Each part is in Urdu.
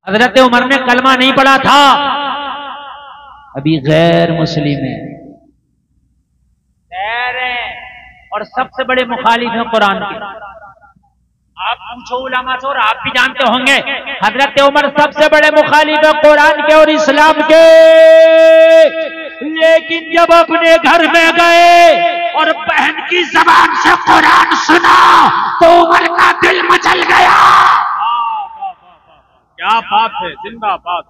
حضرت عمر نے کلمہ نہیں پڑھا تھا، ابھی غیر مسلم ہیں، غیر ہیں، اور سب سے بڑے مخالف ہیں قرآن کے۔ آپ پوچھو علماء سے اور آپ بھی جانتے ہوں گے، حضرت عمر سب سے بڑے مخالف ہیں قرآن کے اور اسلام کے، لیکن جب اپنے گھر میں گئے اور بہن کی زبان سے قرآن سنا تو عمر کا دل مچل گیا۔ کیا بات ہے، زندہ باد،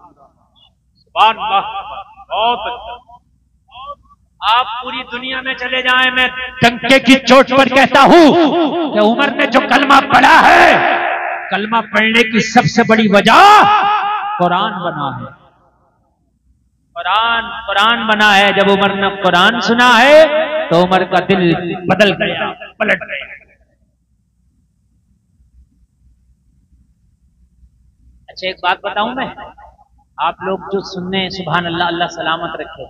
سبحان اللہ، بہت اچھا۔ آپ پوری دنیا میں چلے جائیں، میں ڈنکے کی چوٹ پر کہتا ہوں کہ عمر نے جو کلمہ پڑھا ہے، کلمہ پڑھنے کی سب سے بڑی وجہ قرآن بنا ہے، قرآن بنا ہے۔ جب عمر نے قرآن سنا ہے تو عمر کا دل بدل گیا، پلٹ گیا۔ اچھا ایک بات بتاؤں میں، آپ لوگ جو سننے سبحان اللہ، اللہ سلامت رکھے،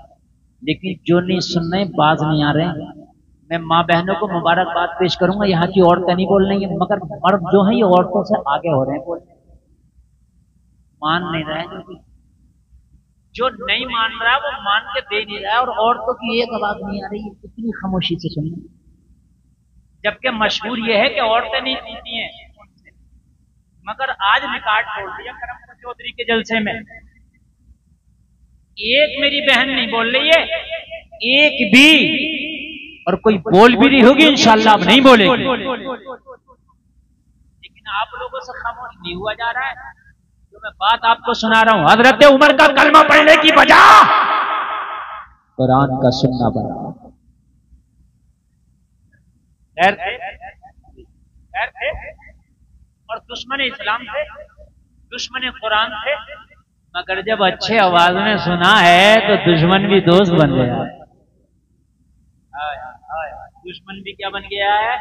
لیکن جو نہیں سننے باز نہیں آ رہے ہیں۔ میں ماں بہنوں کو مبارکباد پیش کروں گا، یہاں کی عورتیں نہیں بول رہی ہیں، مگر مرد جو ہیں یہ عورتوں سے آگے ہو رہے ہیں، بولنے مان نہیں رہے، جو نہیں مان رہا ہے وہ مان کے دے نہیں رہا ہے، اور عورتوں کی ایک آواز نہیں آ رہی ہے، کتنی خاموشی سے سنیں۔ جبکہ مشہور یہ ہے کہ عورتیں نہیں سنتی ہیں، مگر آج ریکارڈ توڑ دیا کرم چودھری کے جلسے میں، ایک میری بہن نہیں بول رہی ہے، ایک بھی، اور کوئی بول بھی نہیں ہوگی انشاءاللہ اب نہیں بولے گی، لیکن آپ لوگوں سے خاموش نہیں ہوا جا رہا ہے۔ جو میں بات آپ کو سنا رہا ہوں، حضرت عمر کا کلمہ پڑھنے کی وجہ قرآن کا سننا بنا۔ خیر تھے اور دشمن اسلام تھے، دشمن قرآن تھے، مگر جب اچھے آواز میں سنا ہے تو دشمن بھی دوست بن گیا ہے۔ دشمن بھی کیا بن گیا ہے؟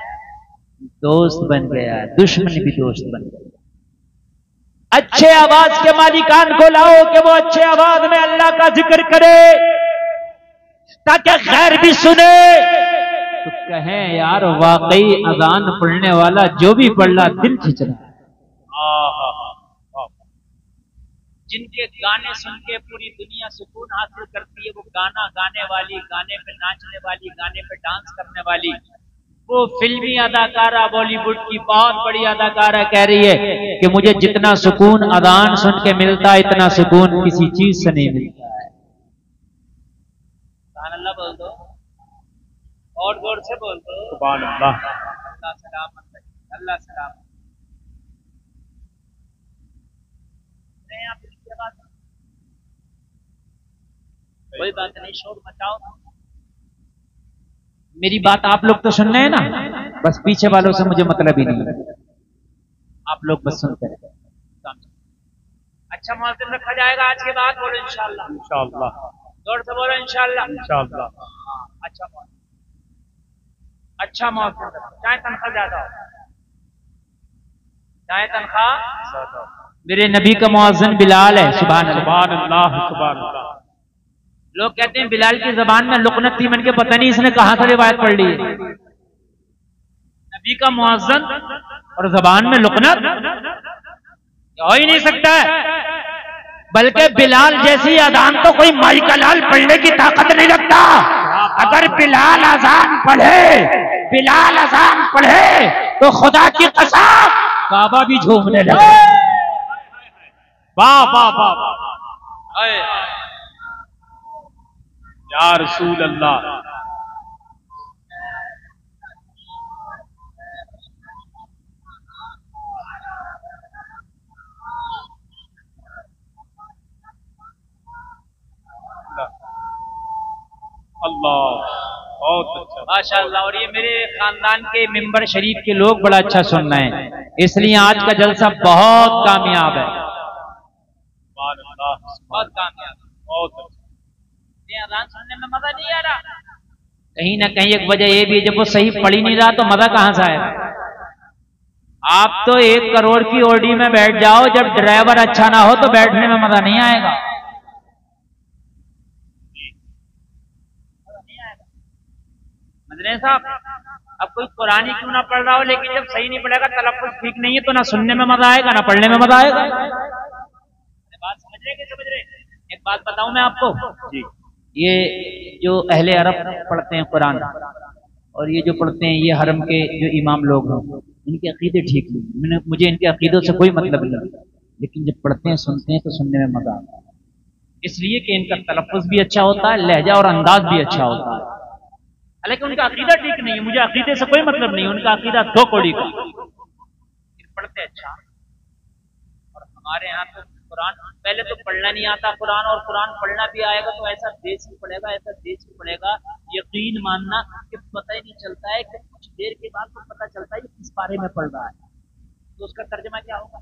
دوست بن گیا ہے، دشمن بھی دوست بن گیا۔ اچھے آواز کے مالکان کو لاؤ کہ وہ اچھے آواز میں اللہ کا ذکر کرے تاکہ غیر بھی سنے تو کہیں یار واقعی اذان پڑھنے والا جو بھی پڑھ رہا دل کھینچ رہا ہے۔ جن کے گانے سن کے پوری دنیا سکون حاصل کرتی ہے، وہ گانا گانے والی، گانے پہ ناچنے والی، گانے پہ ڈانس کرنے والی، وہ فلمی اداکارہ بالی ووڈ کی بہت بڑی اداکارہ کہہ رہی ہے کہ مجھے جتنا سکون اذان سن کے ملتا ہے اتنا سکون کسی چیز سے نہیں ملتا ہے۔ سبحان اللہ بول دو، اور زور سے بول دو، سبحان اللہ۔ اللہ سلامت، اللہ سلامت۔ کوئی بات نہیں، شور مچاؤ، میری بات آپ لوگ تو سن رہے ہیں نا، بس پیچھے والوں سے مجھے مطلب ہی نہیں، آپ لوگ بس سنتے رہے۔ اچھا مؤذن رکھا جائے گا آج کے بعد، بولو انشاءاللہ، انشاءاللہ، زور سے بولو انشاءاللہ، انشاءاللہ۔ اچھا مؤذن، اچھا مؤذن، چاہے تنخواہ زیادہ ہو، چاہے تنخواہ، میرے نبی کا مؤذن بلال ہے، سبحان اللہ، سبحان اللہ، سبحان اللہ۔ لوگ کہتے ہیں بلال کی زبان میں لقنت تھی، من کے پتہ نہیں اس نے کہاں سے روایت پڑھ لی ہے۔ نبی کا مؤذن اور زبان میں لقنت ہو ہی نہیں سکتا ہے، بلکہ بلال جیسی اذان تو کوئی مائی کا لال پڑھنے کی طاقت نہیں رکھتا۔ اگر بلال اذان پڑھے، بلال اذان پڑھے تو خدا کی قسم کعبہ بھی جھومنے لگے۔ واہ واہ واہ، یا رسول اللہ۔ اللہ، بہت اچھا، ماشاءاللہ۔ اور یہ میرے خاندان کے ممبر شریف کے لوگ بڑا اچھا سن رہے ہیں، اس لیے آج کا جلسہ بہت کامیاب ہے، بہت کامیاب، بہت اچھا۔ اذان سننے میں مزہ نہیں آ رہا، کہیں نہ کہیں ایک وجہ یہ بھی جب وہ صحیح پڑھ ہی نہیں رہا تو مزہ کہاں سے آئے گا؟ آپ تو 1 کروڑ کی اوڈی میں بیٹھ جاؤ، جب ڈرائیور اچھا نہ ہو تو بیٹھنے میں مزہ نہیں آئے گا۔ مدنی صاحب، اب کوئی قرآن ہی کیوں نہ پڑھ رہا ہو، لیکن جب صحیح نہیں پڑھے گا، تلفظ ٹھیک نہیں ہے تو نہ سننے میں مزہ آئے گا نہ پڑھنے میں مزہ آئے گا۔ بات سمجھ رہے کہ سمجھ رہے؟ ایک بات بتاؤں میں آپ کو جی یہ جو اہل عرب پڑھتے ہیں قرآن اور یہ جو پڑھتے ہیں یہ حرم کے جو امام لوگ ہیں ان کے عقیدے ٹھیک نہیں، مجھے ان کے عقیدوں سے کوئی مطلب نہیں، لیکن جب پڑھتے ہیں سنتے ہیں تو سننے میں مزہ آتا ہے، اس لیے کہ ان کا تلفظ بھی اچھا ہوتا ہے، لہجہ اور انداز بھی اچھا ہوتا ہے، حالانکہ ان کا عقیدہ ٹھیک نہیں ہے، مجھے عقیدے سے کوئی مطلب نہیں، ان کا عقیدہ دو کوڑی کا، پڑھتے اچھا۔ اور ہمارے یہاں تو قرآن پہلے تو پڑھنا نہیں آتا قرآن، اور قرآن پڑھنا بھی آئے گا تو ایسا دیسی پڑھے گا، ایسا دیسی پڑھے گا، یقین ماننا کہ پتہ ہی نہیں چلتا ہے کہ کچھ دیر کے بعد تو پتہ چلتا ہے کہ کس پارے میں پڑھ رہا ہے، تو اس کا ترجمہ کیا ہوگا؟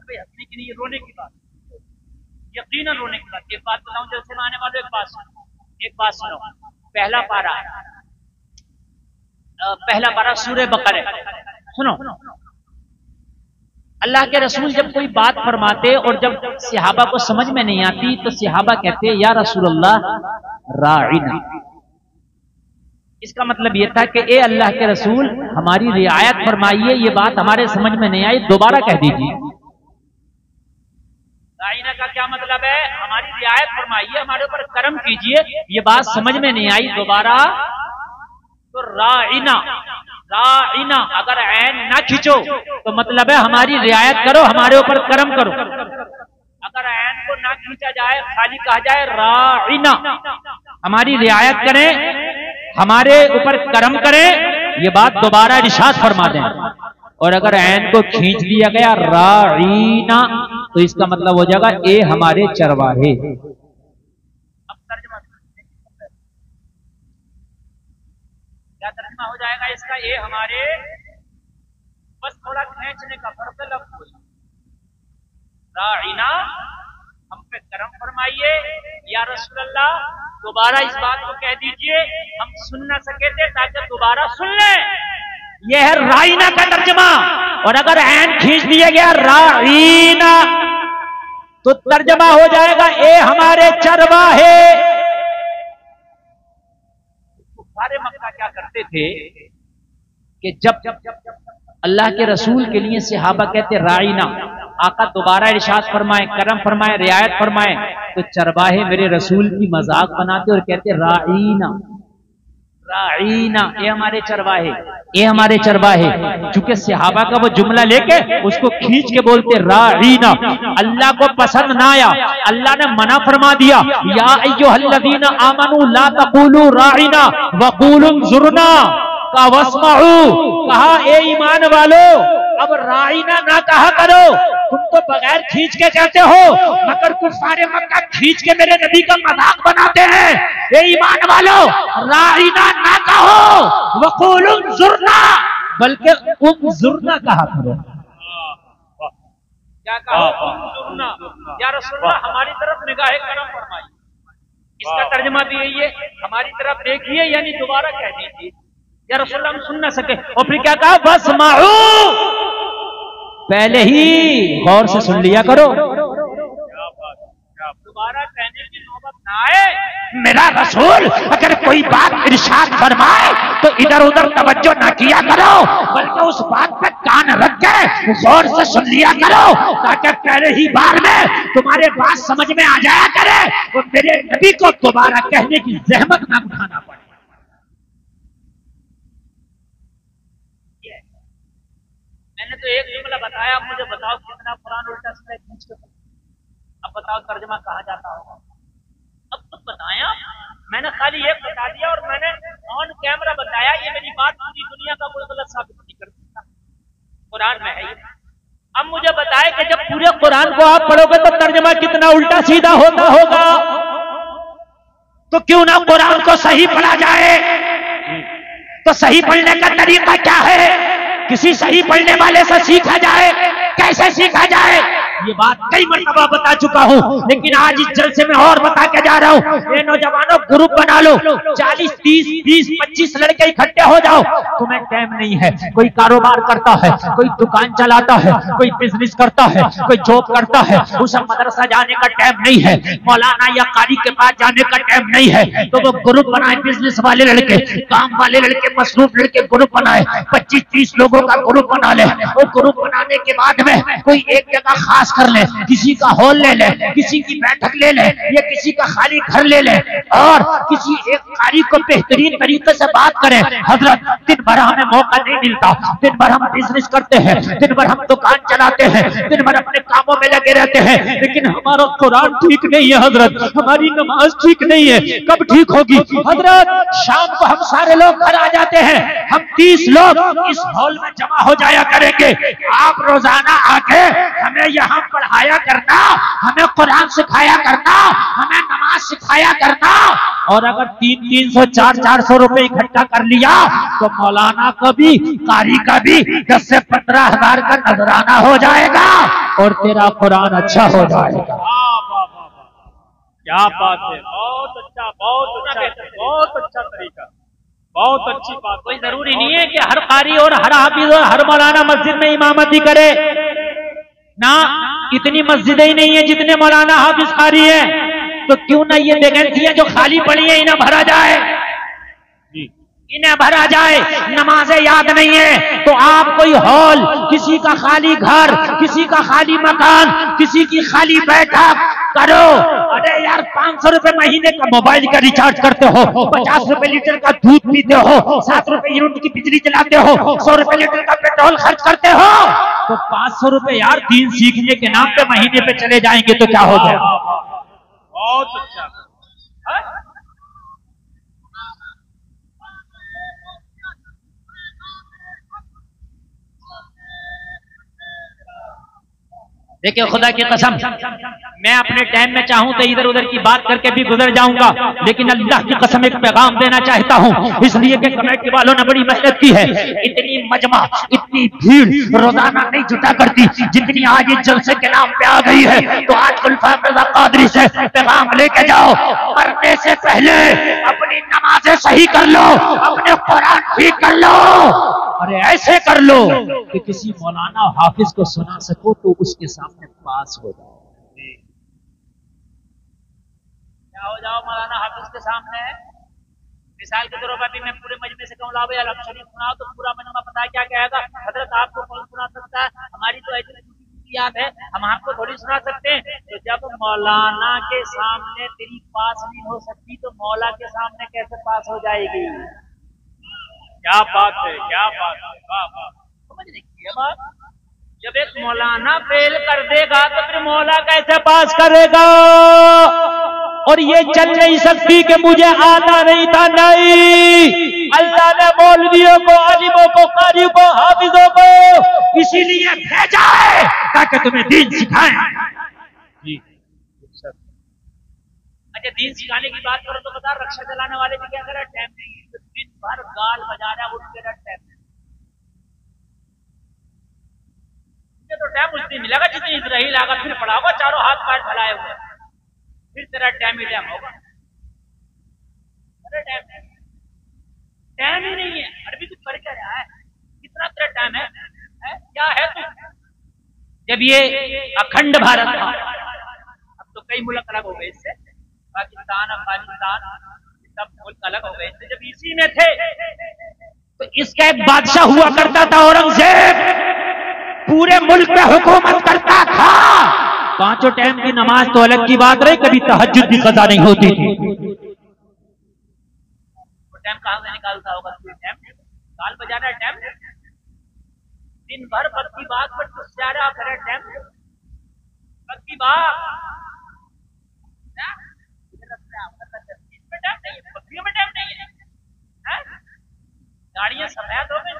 ہنسنے کی نہیں، رونے کی بات، یقیناً رونے کی بات۔ ایک بات بتاؤں جلسے میں آنے والوں، ایک بات سنو، پہلا پارا سورہ بقرہ، سنو، اللہ کے رسول جب کوئی بات فرماتے اور جب صحابہ کو سمجھ میں نہیں آتی تو صحابہ کہتے یا رسول اللہ راعنا، اس کا مطلب یہ تھا کہ اے اللہ کے رسول ہماری رعایت فرمائیے، یہ بات ہمارے سمجھ میں نہیں آئی، دوبارہ کہہ دیجیے۔ راعنا کا کیا مطلب ہے؟ ہماری رعایت فرمائیے، ہمارے اوپر کرم کیجیے، یہ بات سمجھ میں نہیں آئی، دوبارہ۔ تو راعنا اگر عین نہ کھینچو تو مطلب ہے ہماری رعایت کرو، ہمارے اوپر کرم کرو۔ اگر عین کو نہ کھینچا جائے، خالی کہا جائے راعنا، ہماری رعایت کریں، ہمارے اوپر کرم کریں، یہ بات دوبارہ ارشاد فرما دیں۔ اور اگر عین کو کھینچ دیا گیا راعینا تو اس کا مطلب ہو جائے گا اے ہمارے چرواہے۔ کیا ترجمہ ہو جائے گا اس کا؟ اے ہمارے، بس تھوڑا کھینچنے کا فرق لفظ، راعینا ہم پہ کرم فرمائیے، یا رسول اللہ دوبارہ اس بات کو کہہ دیجئے، ہم سن نہ سکے تھے تاکہ دوبارہ سن لیں، یہ ہے راعینا کا ترجمہ۔ اور اگر عین کھینچ دیا گیا راعینا تو ترجمہ ہو جائے گا اے ہمارے چرواہے۔ سارے مکہ کیا کرتے تھے کہ جب اللہ کے رسول کے لیے صحابہ کہتے راعینا، آقا دوبارہ ارشاد فرمائے، کرم فرمائے، رعایت فرمائے، تو چرواہے میرے رسول کی مذاق بناتے اور کہتے راعینا، اے ہمارے چرواہے، اے ہمارے چرواہے۔ چونکہ صحابہ کا وہ جملہ لے کے اس کو کھینچ کے بولتے راعینا، اللہ کو پسند نہ آیا، اللہ نے منع فرما دیا، یا ایھا الذین آمنوا لا تقولوا راعینا وقولوا انظرنا، کہا اے ایمان والو اب راعینا نہ کہا کرو، تم تو بغیر کھینچ کے کہتے ہو، مگر کفار مکہ کھینچ کے میرے نبی کا مذاق بناتے ہیں، اے ایمان والو راعینا نہ کہو، وقولوا انظرنا، بلکہ انظرنا کہا کرو۔ کیا کہا؟ انظرنا، یا رسول اللہ ہماری طرف نگاہ کرم فرمائیے۔ اس کا ترجمہ بھی یہی ہے، ہماری طرف دیکھیے، یعنی دوبارہ کہہ دیجیے یا رسول اللہ ہم سن نہ سکے۔ اور پھر کیا کہا؟ واسمعوا، پہلے ہی غور سے سن لیا کرو، دوبارہ کہنے کی نوبت نہ آئے۔ میرا رسول اگر کوئی بات ارشاد فرمائے تو ادھر ادھر توجہ نہ کیا کرو، بلکہ اس بات پہ کان رکھ کے غور سے سن لیا کرو، تاکہ پہلے ہی بار میں تمہارے بات سمجھ میں آ جایا کرے اور میرے نبی کو دوبارہ کہنے کی زحمت نہ اٹھانا پڑے۔ میں نے تو ایک جملہ بتایا، اب مجھے بتاؤ کتنا قرآن الٹا سیدھا کھینچ کے، اب بتاؤ ترجمہ کہا جاتا ہوگا؟ اب تو بتایا، میں نے خالی ایک بتا دیا اور میں نے آن کیمرہ بتایا، یہ میری بات پوری دنیا کا کوئی غلط ثابت نہیں کر سکتا، قرآن میں ہے یہ۔ اب مجھے بتائے کہ جب پورے قرآن کو آپ پڑھو گے تو ترجمہ کتنا الٹا سیدھا ہوتا ہوگا، تو کیوں نہ قرآن کو صحیح پڑھا جائے؟ تو صحیح پڑھنے کا طریقہ کیا ہے؟ کسی صحیح پڑھنے والے سے سیکھا جائے، کیسے سیکھا جائے؟ یہ بات کئی مرتبہ بتا چکا ہوں، لیکن آج اس جلسے میں اور بتا کے جا رہا ہوں۔ اے نوجوانوں گروپ بنا لو، 40 30 20 25 لڑکے اکٹھے ہو جاؤ، تمہیں ٹائم نہیں ہے، کوئی کاروبار کرتا ہے، کوئی دکان چلاتا ہے، کوئی بزنس کرتا ہے، کوئی جاب کرتا ہے، اسے مدرسہ جانے کا ٹائم نہیں ہے، مولانا یا قاری کے پاس جانے کا ٹائم نہیں ہے، تو وہ گروپ بنائے، بزنس والے لڑکے، کام والے لڑکے، مصروف لڑکے گروپ بنائے، 25 30 لوگوں کا گروپ بنا لے، اور گروپ بنانے کے بعد میں کوئی ایک جگہ خاص نماز کر لے، کسی کا ہال لے لے، کسی کی بیٹھک لے لے، یا کسی کا خالی گھر لے لے اور کسی ایک قاری کو بہترین طریقے سے بات کرے. حضرت دن بھر ہمیں موقع نہیں ملتا، دن بھر ہم بزنس کرتے ہیں، دن بھر ہم دکان چلاتے ہیں، دن بھر اپنے کاموں میں لگے رہتے ہیں، لیکن ہمارا قرآن ٹھیک نہیں ہے حضرت، ہماری نماز ٹھیک نہیں ہے. کب ٹھیک ہوگی حضرت؟ شام کو ہم سارے لوگ گھر آ جاتے ہیں، ہم 30 لوگ اس ہال میں جمع ہو جایا کریں گے. آپ روزانہ آ کے ہمیں یہاں پڑھایا کرنا، ہمیں قرآن سکھایا کرنا، ہمیں نماز سکھایا کرنا. اور اگر 300 400 روپے اکٹھا کر لیا تو مولانا کا بھی قاری کا بھی 10 سے 15 ہزار کا نذرانہ ہو جائے گا اور تیرا قرآن اچھا ہو جائے گا. کیا بات ہے، بہت اچھا، بہت اچھا، بہت اچھا طریقہ، بہت اچھی بات. کوئی ضروری نہیں ہے کہ ہر قاری اور ہر حافظ اور ہر مولانا مسجد میں امامتی کرے نہ. اتنی مسجدیں ہی نہیں ہیں جتنے مولانا حافظ قاری ہیں، تو کیوں نہ یہ ویکینسیاں جو خالی پڑی ہیں انہیں بھرا جائے، انہیں بھرا جائے. نمازیں یاد نہیں ہے تو آپ کوئی ہال، کسی کا خالی گھر، کسی کا خالی مکان، کسی کی خالی بیٹھک کرو. ارے یار 500 روپے مہینے کا موبائل کا ریچارج کرتے ہو، 50 روپے لیٹر کا دودھ پیتے ہو، 7 روپے یونٹ کی بجلی چلاتے ہو، 100 روپے لیٹر کا پیٹرول خرچ کرتے ہو، تو 500 روپے یار دین سیکھنے کے نام پہ مہینے پہ چلے جائیں گے تو کیا ہو گیا؟ بہت اچھا. دیکھیں خدا کی قسم، میں اپنے ٹائم میں چاہوں تو ادھر ادھر کی بات کر کے بھی گزر جاؤں گا، لیکن اللہ کی قسم ایک پیغام دینا چاہتا ہوں، اس لیے کہ کمیٹی والوں نے بڑی محنت کی ہے. اتنی مجمع، اتنی بھیڑ روزانہ نہیں جٹا کرتی جتنی آج اس جلسے کے نام پہ آ گئی ہے. تو آج خلیفہ مرزا قادری سے پیغام لے کے جاؤ، مرنے سے پہلے اپنی نمازیں صحیح کر لو، اپنے قرآن ٹھیک کر لو، اور ایسے کر لو کہ کسی مولانا حافظ کو سنا سکو تو اس کے سامنے پاس ہو جاؤ. کیا ہو جاؤ مولانا حافظ کے سامنے؟ مثال کے طور پر بھی میں پورے مجمع سے کہوں لاؤ الحمد شریف سناؤ تو پورا مجمع پتا ہے کیا کہے گا؟ حضرت آپ کو کون سنا سکتا ہے؟ ہماری تو ایسی یاد ہے، ہم آپ کو تھوڑی سنا سکتے ہیں. تو جب مولانا کے سامنے تیری پاس نہیں ہو سکتی تو مولا کے سامنے کیسے پاس ہو جائے گی؟ کیا بات ہے، کیا بات ہے، واہ واہ. سمجھ نہیں بات. جب ایک مولانا فیل کر دے گا تو پھر مولا کیسے پاس کرے گا؟ اور یہ چل نہیں سکتی کہ مجھے آتا نہیں تھا، نہیں، اللہ نے مولویوں کو، عالموں کو، قاریوں کو، حافظوں کو اسی لیے بھیجا ہے تاکہ تمہیں دین سکھائیں. جی اچھا دین سکھانے کی بات کرو تو بتا، رکشا چلانے والے بھی کیا کرے؟ ٹائم نہیں ہے، دن بھر گال بجا رہا ہے، اٹھ کے ٹائم نہیں. تو ٹائم اس دن ملے گا جتنی اسرائیل آگا پھر پڑا ہوگا چاروں ہاتھ پیر پھیلائے ہوئے، پھر تیرا ٹائم ہی ٹائم ہوگا. ٹائم ہی نہیں ہے. عربی تو پڑھ کیا رہا ہے؟ کتنا تیرا ٹائم ہے؟ کیا ہے تو؟ جب یہ اکھنڈ بھارت تھا، اب تو کئی ملک الگ ہو گئے اس سے، پاکستان، افغانستان، سب ملک الگ ہو گئے اس سے. جب اسی میں تھے تو اس کا ایک بادشاہ ہوا کرتا تھا اورنگزیب، پورے ملک میں حکومت کرتا تھا. 5 ٹائم کی نماز تو الگ کی بات رہی، کبھی تہجد بھی قضا نہیں ہوتی تھی. وہ ٹائم کہاں سے نکالتا ہوگا؟ گال بجانا ٹائم، دن بھر وقت کی بات پر تو سارا کرے ٹائم، وقت کی بات بکریوں میں ٹائم نہیں ہے. گاڑیاں سفید ہو گئی،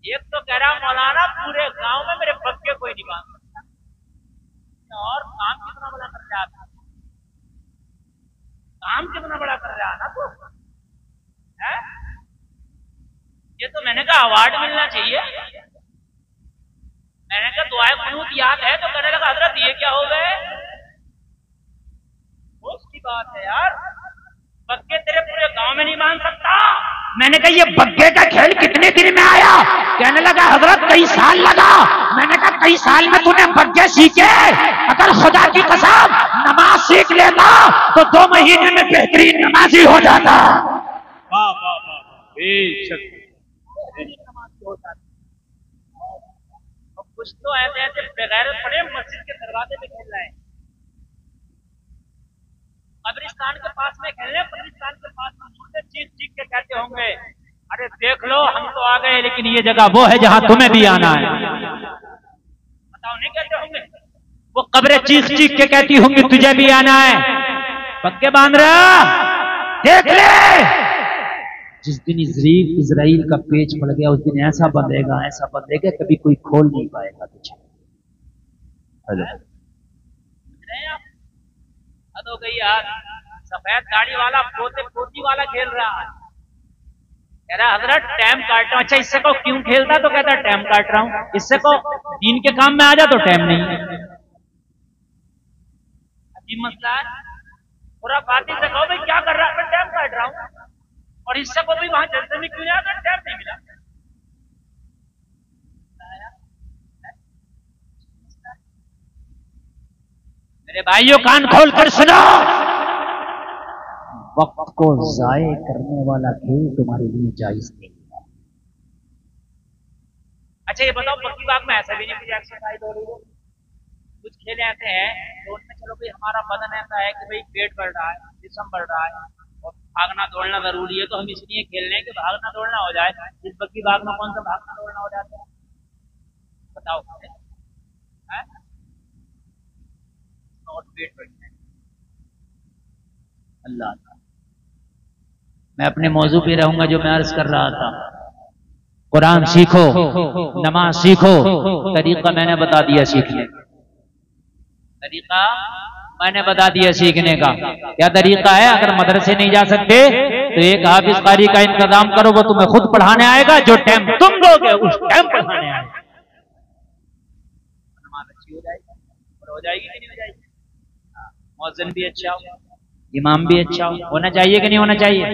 ایک تو کہہ رہا مولانا پورے گاؤں میں میرے بچے کوئی نہیں باندھ سکتا، اور کام کتنا بڑا کر رہا تھا، کام کتنا بڑا کر رہا نا تو. یہ تو میں نے کہا اوارڈ ملنا چاہیے. میں نے کہا دعائے قنوت یاد ہے تو کہنے لگا حضرت یہ کیا ہو گئے؟ اس کی بات ہے یار، بگے تیرے پورے گاؤں میں نہیں مان سکتا. میں نے کہا یہ بگے کا کھیل کتنے دن میں آیا؟ کہنے لگا حضرت کئی سال لگا. میں نے کہا کئی سال میں تو نے بگے سیکھے؟ اگر خدا کی قسم نماز سیکھ لیتا تو 2 مہینے میں بہترین نمازی ہو جاتا. واہ واہ واہ، بے شک. کچھ تو ایسے ایسے بغیر پڑے مسجد کے دروازے پہ کھیل رہے ہیں، قبرستان کے پاس میں کھیل رہے ہیں، قبرستان کے پاس میں چیخ چیخ کے کہتے ہوں گے ارے دیکھ لو ہم تو آ گئے لیکن یہ جگہ وہ ہے جہاں تمہیں بھی آنا ہے، بتاؤ نہیں کہتے ہوں گے؟ وہ قبریں چیخ چیخ کے کہتی ہوں گی تجھے بھی آنا ہے، پکے باندھ رہا دیکھ لے، جس دن اسرائیل کا پیچ پڑ گیا اس دن ایسا بندے گا کبھی کوئی کھول نہیں پائے گا تجھے۔ حد ہو گئی یار، سفید داڑھی والا پوتے پوتی والا کھیل رہا ہے، کہہ رہا حضرت ٹائم کاٹ رہا ہوں، اچھا اس سے کو کیوں کھیلتا تو کہتا ہے ٹائم کاٹ رہا ہوں، اس سے کو دین کے کام میں آ جا تو ٹائم نہیں ہے، عجیب مسئلہ ہے، پورا باتیں سے کہو بھائی کیا کر رہا ہے ٹائم کاٹ رہا ہوں، اور اس سے کو بھی وہاں جلسے میں کیوں جا کر ٹائم نہیں ملا۔ میرے بھائیوں کان کھول کر سنو، وقت کو ضائع کرنے والا کھیل تمہارے لیے جائز نہیں ہے۔ اچھا یہ بتاؤ پکی باغ میں ایسا بھی نہیں مجھے ایکسرسائز ہو رہی ہے، کچھ کھیل ایسے ہیں تو ان میں چلو بھائی ہمارا بدن ایسا ہے کہ بھائی پیٹ بڑھ رہا ہے، جسم بڑھ رہا ہے اور بھاگنا دوڑنا ضروری ہے، تو ہم اس لیے کھیل رہے ہیں کہ بھاگنا دوڑنا ہو جائے۔ اس پکی باغ میں کون سا بھاگنا دوڑنا ہو جاتا ہے بتاؤ؟ پیٹ بڑھ جائے۔ اللہ میں اپنے موضوع پہ رہوں گا جو میں عرض کر رہا تھا، قرآن سیکھو، نماز سیکھو، طریقہ میں نے بتا دیا سیکھنے کا، طریقہ میں نے بتا دیا سیکھنے کا۔ کیا طریقہ ہے؟ اگر مدرسے نہیں جا سکتے تو ایک حافظ قاری کا انتظام کرو، وہ تمہیں خود پڑھانے آئے گا، جو ٹائم تم لو گے اس ٹائم پڑھانے آئے گا، نماز اچھی ہو جائے گی، اور ہو جائے گی کہ نہیں ہو جائے گی؟ مؤذن بھی اچھا ہو، امام بھی اچھا ہونا چاہیے کہ نہیں ہونا چاہیے؟